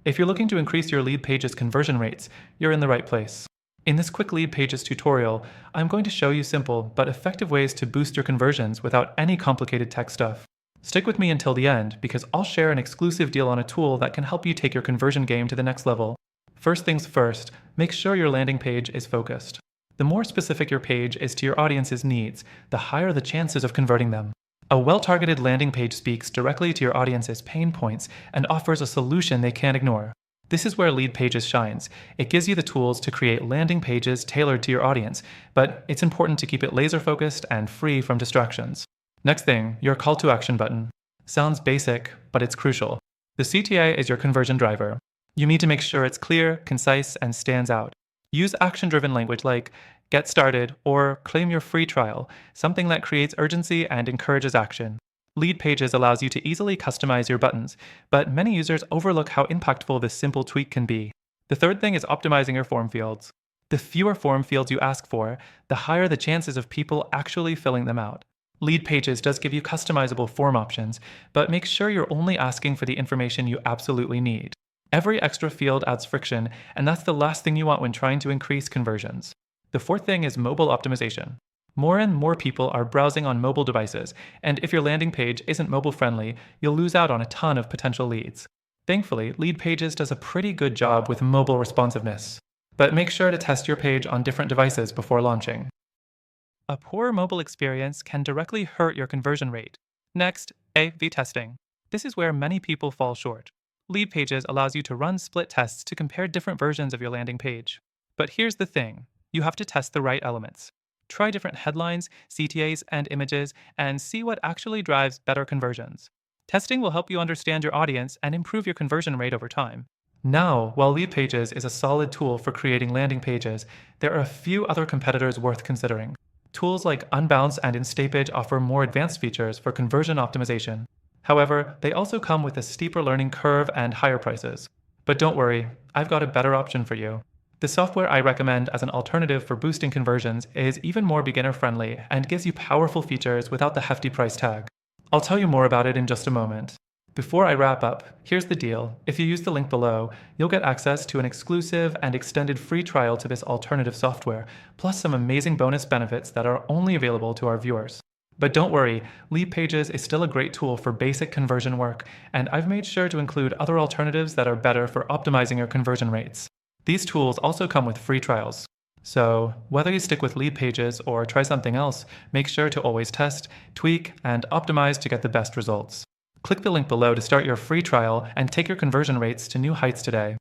If you're looking to increase your LeadPages conversion rates, you're in the right place. In this quick LeadPages tutorial, I'm going to show you simple but effective ways to boost your conversions without any complicated tech stuff. Stick with me until the end because I'll share an exclusive deal on a tool that can help you take your conversion game to the next level. First things first, make sure your landing page is focused. The more specific your page is to your audience's needs, the higher the chances of converting them. A well-targeted landing page speaks directly to your audience's pain points and offers a solution they can't ignore. This is where LeadPages shines. It gives you the tools to create landing pages tailored to your audience, but it's important to keep it laser-focused and free from distractions. Next thing, your call to action button. Sounds basic, but it's crucial. The CTA is your conversion driver. You need to make sure it's clear, concise, and stands out. Use action-driven language like get started or claim your free trial, something that creates urgency and encourages action. LeadPages allows you to easily customize your buttons, but many users overlook how impactful this simple tweak can be. The third thing is optimizing your form fields. The fewer form fields you ask for, the higher the chances of people actually filling them out. LeadPages does give you customizable form options, but make sure you're only asking for the information you absolutely need. Every extra field adds friction, and that's the last thing you want when trying to increase conversions. The fourth thing is mobile optimization. More and more people are browsing on mobile devices, and if your landing page isn't mobile-friendly, you'll lose out on a ton of potential leads. Thankfully, LeadPages does a pretty good job with mobile responsiveness. But make sure to test your page on different devices before launching. A poor mobile experience can directly hurt your conversion rate. Next, A/B testing. This is where many people fall short. LeadPages allows you to run split tests to compare different versions of your landing page. But here's the thing. You have to test the right elements. Try different headlines, CTAs, and images, and see what actually drives better conversions. Testing will help you understand your audience and improve your conversion rate over time. Now, while LeadPages is a solid tool for creating landing pages, there are a few other competitors worth considering. Tools like Unbounce and InStayPage offer more advanced features for conversion optimization. However, they also come with a steeper learning curve and higher prices. But don't worry, I've got a better option for you. The software I recommend as an alternative for boosting conversions is even more beginner-friendly and gives you powerful features without the hefty price tag. I'll tell you more about it in just a moment. Before I wrap up, here's the deal. If you use the link below, you'll get access to an exclusive and extended free trial to this alternative software, plus some amazing bonus benefits that are only available to our viewers. But don't worry, LeadPages is still a great tool for basic conversion work, and I've made sure to include other alternatives that are better for optimizing your conversion rates. These tools also come with free trials. So, whether you stick with LeadPages or try something else, make sure to always test, tweak, and optimize to get the best results. Click the link below to start your free trial and take your conversion rates to new heights today.